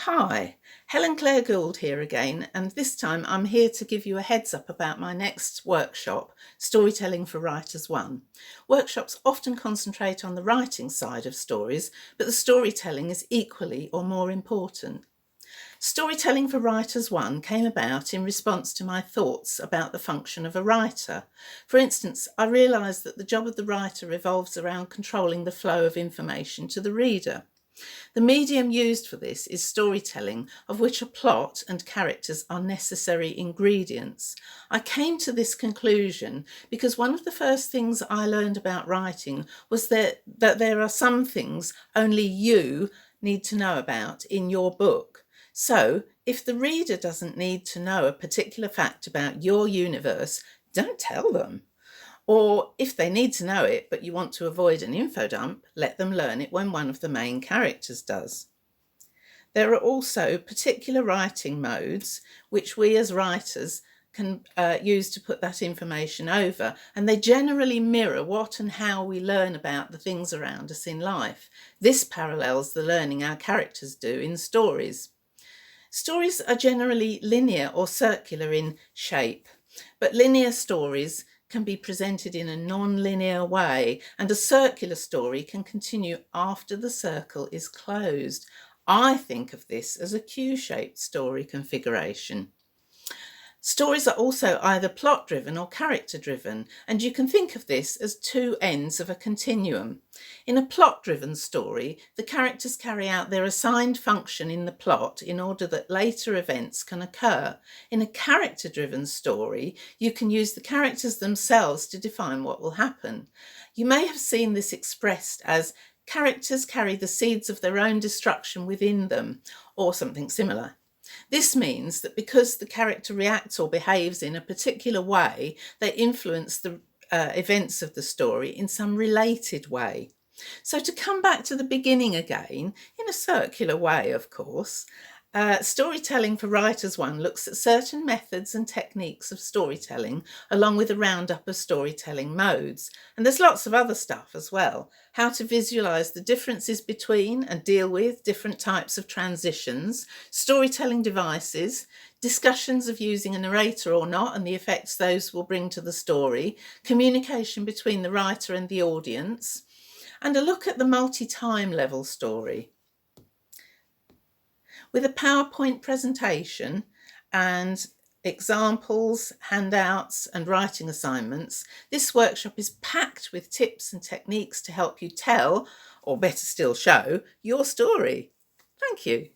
Hi, Helen Clare Gould here again, and this time I'm here to give you a heads up about my next workshop, Storytelling for Writers 1. Workshops often concentrate on the writing side of stories, but the storytelling is equally or more important. Storytelling for Writers 1 came about in response to my thoughts about the function of a writer. For instance, I realised that the job of the writer revolves around controlling the flow of information to the reader. The medium used for this is storytelling, of which a plot and characters are necessary ingredients. I came to this conclusion because one of the first things I learned about writing was that there are some things only you need to know about in your book. So, if the reader doesn't need to know a particular fact about your universe, don't tell them. Or if they need to know it, but you want to avoid an info dump, let them learn it when one of the main characters does. There are also particular writing modes which we as writers can use to put that information over, and they generally mirror what and how we learn about the things around us in life. This parallels the learning our characters do in stories. Stories are generally linear or circular in shape, but linear stories can be presented in a non-linear way, and a circular story can continue after the circle is closed. I think of this as a Q-shaped story configuration. Stories are also either plot-driven or character-driven, and you can think of this as two ends of a continuum. In a plot-driven story, the characters carry out their assigned function in the plot in order that later events can occur. In a character-driven story, you can use the characters themselves to define what will happen. You may have seen this expressed as characters carry the seeds of their own destruction within them, or something similar. This means that because the character reacts or behaves in a particular way, they influence the events of the story in some related way. So to come back to the beginning again, in a circular way, of course, Storytelling for Writers 1 looks at certain methods and techniques of storytelling, along with a roundup of storytelling modes. And there's lots of other stuff as well. How to visualise the differences between and deal with different types of transitions, storytelling devices, discussions of using a narrator or not and the effects those will bring to the story, communication between the writer and the audience, and a look at the multi-time level story. With a PowerPoint presentation and examples, handouts and writing assignments, this workshop is packed with tips and techniques to help you tell, or better still show, your story. Thank you.